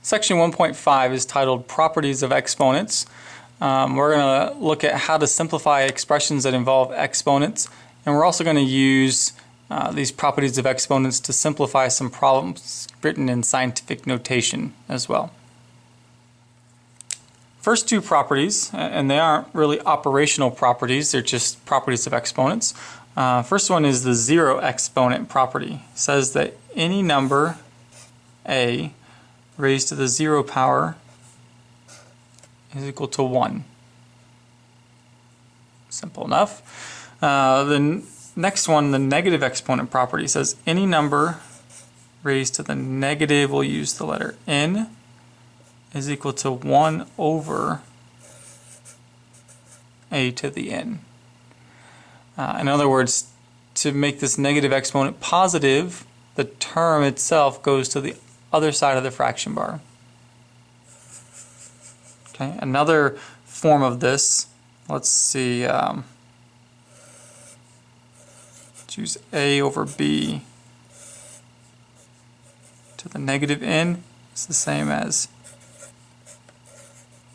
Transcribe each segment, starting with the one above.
Section 1.5 is titled Properties of Exponents. We're going to look at how to simplify expressions that involve exponents, and we're also going to use these properties of exponents to simplify some problems written in scientific notation as well. First two properties, and they aren't really operational properties, they're just properties of exponents. First one is the zero exponent property. It says that any number a raised to the 0 power is equal to 1. Simple enough. The next one, the negative exponent property, says any number raised to the negative, we'll use the letter n, is equal to 1 over a to the n. In other words, to make this negative exponent positive, the term itself goes to the other side of the fraction bar. Okay, another form of this, let's see, choose a over b to the negative n is the same as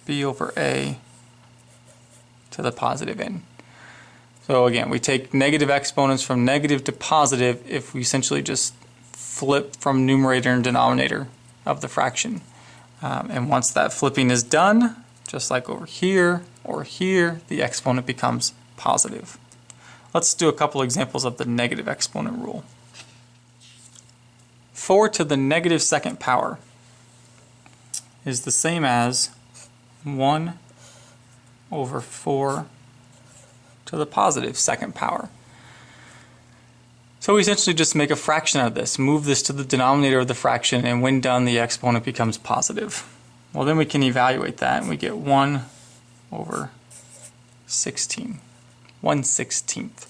b over a to the positive n. So again, we take negative exponents from negative to positive if we essentially just flip from numerator and denominator of the fraction. And once that flipping is done, just like over here or here, the exponent becomes positive. Let's do a couple examples of the negative exponent rule. 4 to the negative second power is the same as 1 over 4 to the positive second power. So we essentially just make a fraction out of this, move this to the denominator of the fraction, and when done the exponent becomes positive. Well, then we can evaluate that and we get 1 over 16. 1/16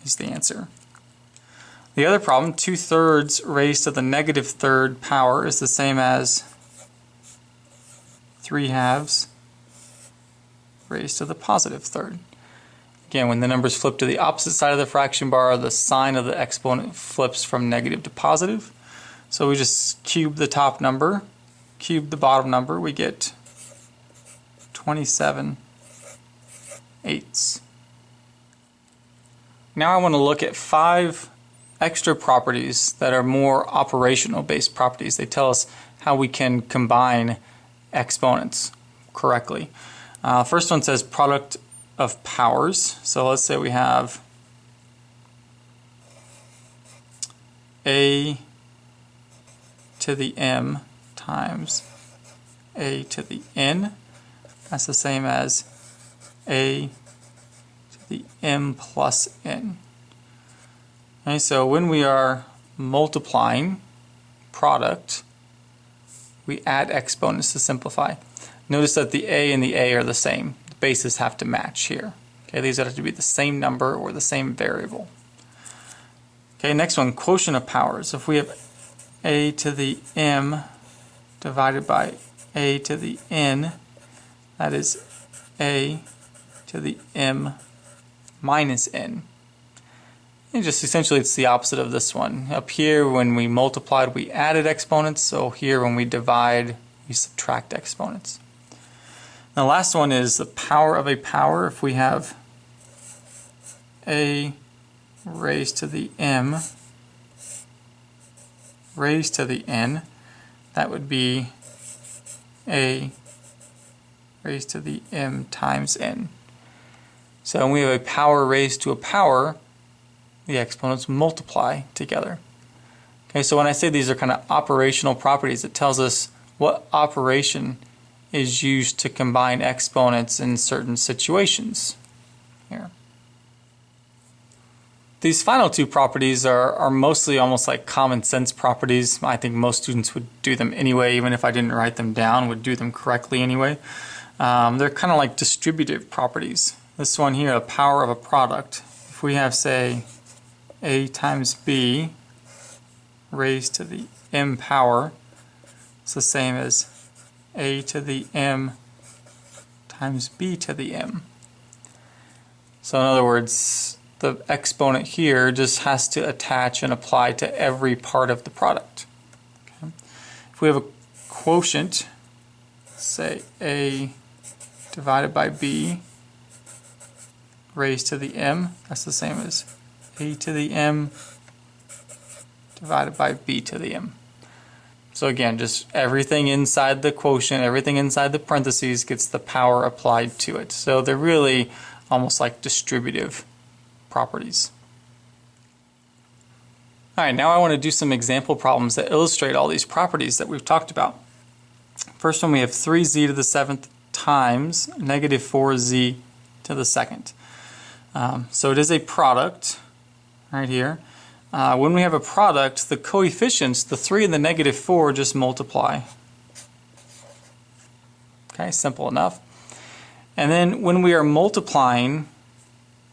is the answer. The other problem, 2/3 raised to the negative third power, is the same as 3/2 raised to the positive third. Again, when the numbers flip to the opposite side of the fraction bar, the sign of the exponent flips from negative to positive. So we just cube the top number, cube the bottom number, we get 27/8. Now I want to look at 5 extra properties that are more operational based properties. They tell us how we can combine exponents correctly. First one says product of powers. So let's say we have a to the m times a to the n. That's the same as a to the m plus n. Okay, so when we are multiplying product, we add exponents to simplify. Notice that the a and the a are the same. The bases have to match here. Okay, these have to be the same number or the same variable. Okay, next one, quotient of powers. If we have a to the m divided by a to the n, that is a to the m minus n. And just essentially it's the opposite of this one. Up here when we multiplied we added exponents, so here when we divide we subtract exponents. The last one is the power of a power. If we have a raised to the m raised to the n, that would be a raised to the m times n. So when we have a power raised to a power, the exponents multiply together. Okay, so when I say these are kind of operational properties, it tells us what operation is used to combine exponents in certain situations. Here. These final two properties are mostly almost like common sense properties. I think most students would do them anyway, even if I didn't write them down, would do them correctly anyway. They're kind of like distributive properties. This one here, the power of a product. If we have, say, a times b raised to the m power, it's the same as a to the m times b to the m. So in other words, the exponent here just has to attach and apply to every part of the product. Okay. If we have a quotient, say a divided by b raised to the m, that's the same as a to the m divided by b to the m. So again, just everything inside the quotient, everything inside the parentheses gets the power applied to it. So they're really almost like distributive properties. Alright, now I want to do some example problems that illustrate all these properties that we've talked about. First one, we have 3z to the 7th times negative 4z to the 2nd. So it is a product right here. When we have a product, the coefficients, the 3 and the negative 4, just multiply. Okay, simple enough. And then when we are multiplying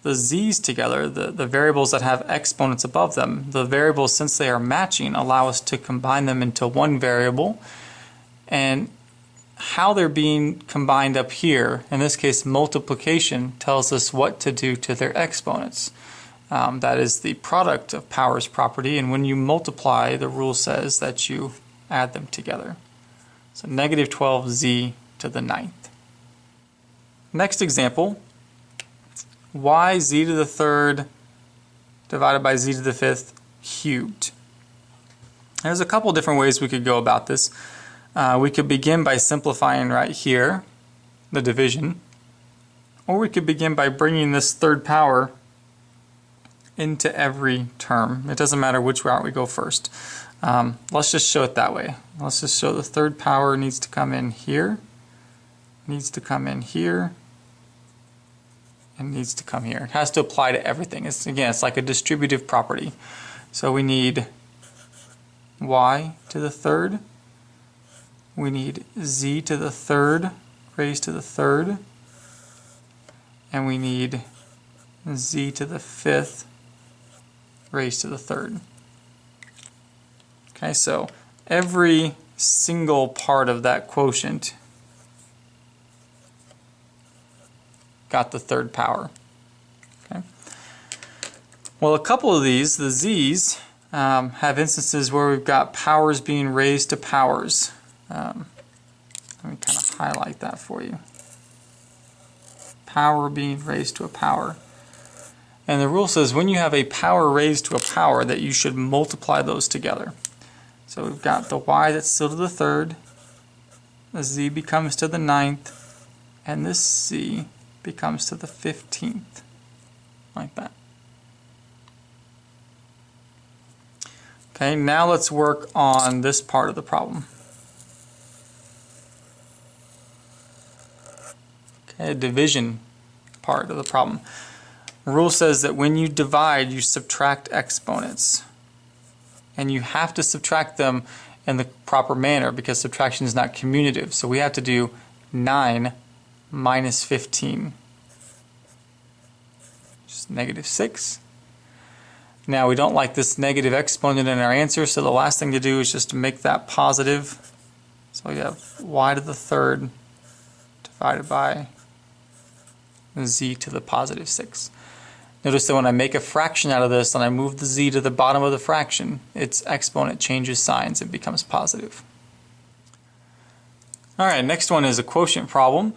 the z's together, the variables that have exponents above them, the variables, since they are matching, allow us to combine them into one variable. And how they're being combined up here, in this case multiplication, tells us what to do to their exponents. That is the product of powers property, and when you multiply, the rule says that you add them together. So negative 12z to the 9th. Next example, yz to the 3rd divided by z to the 5th cubed. There's a couple different ways we could go about this. We could begin by simplifying right here, the division, or we could begin by bringing this third power into every term. It doesn't matter which route we go first. Let's just show it that way. Let's just show the third power needs to come in here, needs to come in here, and needs to come here. It has to apply to everything. It's like a distributive property. So we need y to the 3rd, we need z to the 3rd raised to the 3rd, and we need z to the 5th raised to the 3rd. Okay, so every single part of that quotient got the third power. Okay. Well, a couple of these, the z's, have instances where we've got powers being raised to powers. Let me kind of highlight that for you. Power being raised to a power. And the rule says when you have a power raised to a power that you should multiply those together. So we've got the y that's still to the 3rd, the z becomes to the 9th, and this z becomes to the 15th, like that. Okay, now let's work on this part of the problem. Okay, division part of the problem. The rule says that when you divide, you subtract exponents. And you have to subtract them in the proper manner because subtraction is not commutative. So we have to do 9 minus 15, which is negative 6. Now we don't like this negative exponent in our answer, so the last thing to do is just to make that positive. So we have y to the 3rd divided by z to the positive 6. Notice that when I make a fraction out of this and I move the z to the bottom of the fraction, its exponent changes signs and becomes positive. Alright, next one is a quotient problem.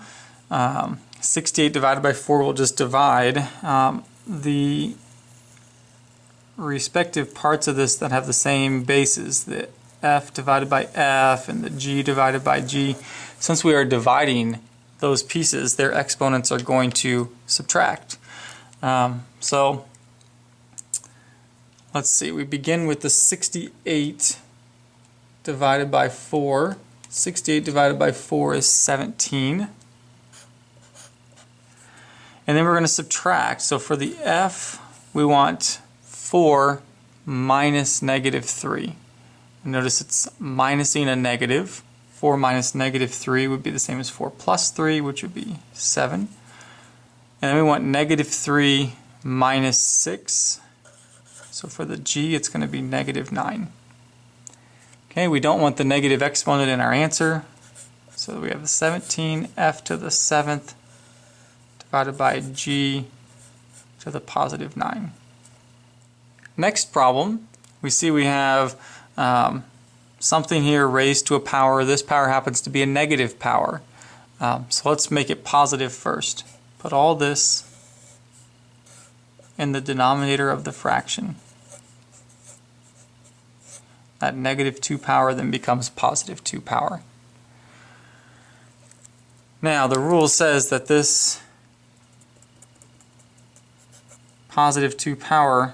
68 divided by 4 will just divide the respective parts of this that have the same bases, the f divided by f and the g divided by g. Since we are dividing those pieces, their exponents are going to subtract. So let's see, we begin with the 68 divided by 4. 68 divided by 4 is 17. And then we're going to subtract. So for the f, we want 4 minus negative 3. And notice it's minusing a negative. 4 minus negative 3 would be the same as 4 plus 3, which would be 7. And then we want negative 3 minus 6. So for the g, it's going to be negative 9. Okay, we don't want the negative exponent in our answer. So we have the 17f to the 7th divided by g to the positive 9. Next problem, we see we have something here raised to a power. This power happens to be a negative power. So let's make it positive first. Put all this in the denominator of the fraction. That negative 2 power then becomes positive 2 power. Now the rule says that this positive 2 power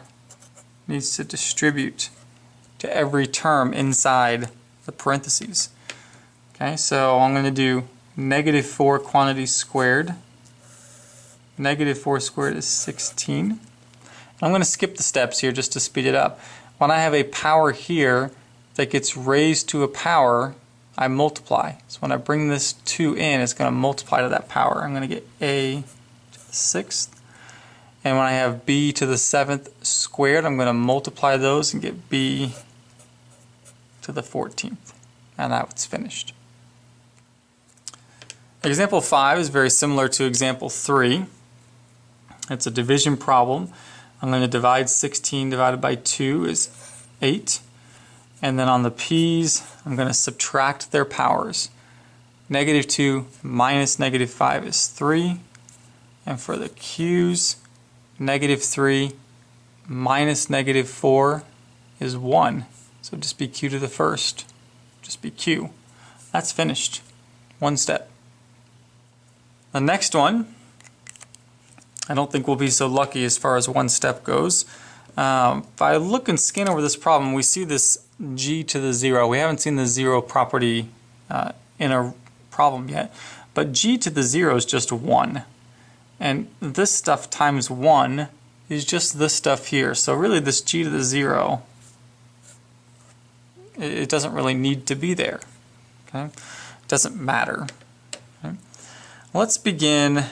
needs to distribute to every term inside the parentheses. Okay, so I'm going to do negative 4 quantity squared. Negative 4 squared is 16. I'm going to skip the steps here just to speed it up. When I have a power here that gets raised to a power, I multiply. So when I bring this 2 in, it's going to multiply to that power. I'm going to get a to the 6th. And when I have b to the 7th squared, I'm going to multiply those and get b to the 14th. And that's finished. Example 5 is very similar to example 3. It's a division problem. I'm going to divide 16 divided by 2 is 8. And then on the p's, I'm going to subtract their powers. Negative 2 minus negative 5 is 3. And for the q's, negative 3 minus negative 4 is 1. So just be q to the first. Just be q. That's finished. One step. The next one, I don't think we'll be so lucky as far as one step goes. If I look and scan over this problem, we see this g to the 0. We haven't seen the 0 property in a problem yet. But g to the 0 is just 1. And this stuff times 1 is just this stuff here. So really this g to the 0, it doesn't really need to be there. Okay? It doesn't matter. Okay? Let's begin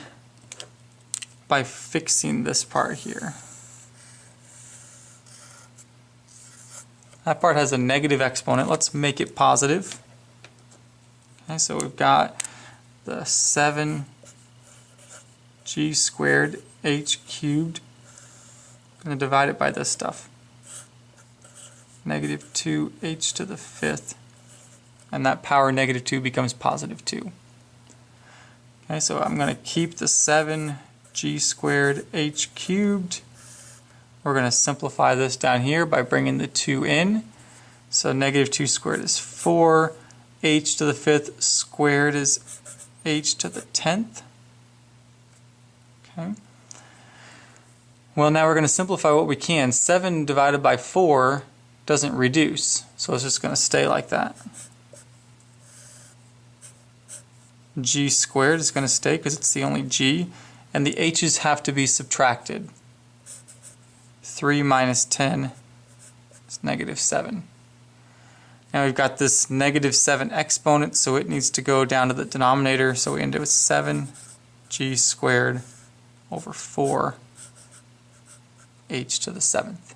by fixing this part here. That part has a negative exponent. Let's make it positive. Okay, so we've got the 7g squared h cubed. I'm going to divide it by this stuff. Negative 2h to the 5th. And that power negative 2 becomes positive 2. Okay, so I'm going to keep the 7g squared h cubed. We're going to simplify this down here by bringing the 2 in. So negative 2 squared is 4. H to the 5th squared is h to the 10th. Okay. Well, now we're going to simplify what we can. 7 divided by 4 doesn't reduce, so it's just going to stay like that. G squared is going to stay because it's the only g, and the h's have to be subtracted. 3 minus 10 is negative 7. Now we've got this negative 7 exponent, so it needs to go down to the denominator, so we end up with 7g squared over 4 h to the 7th.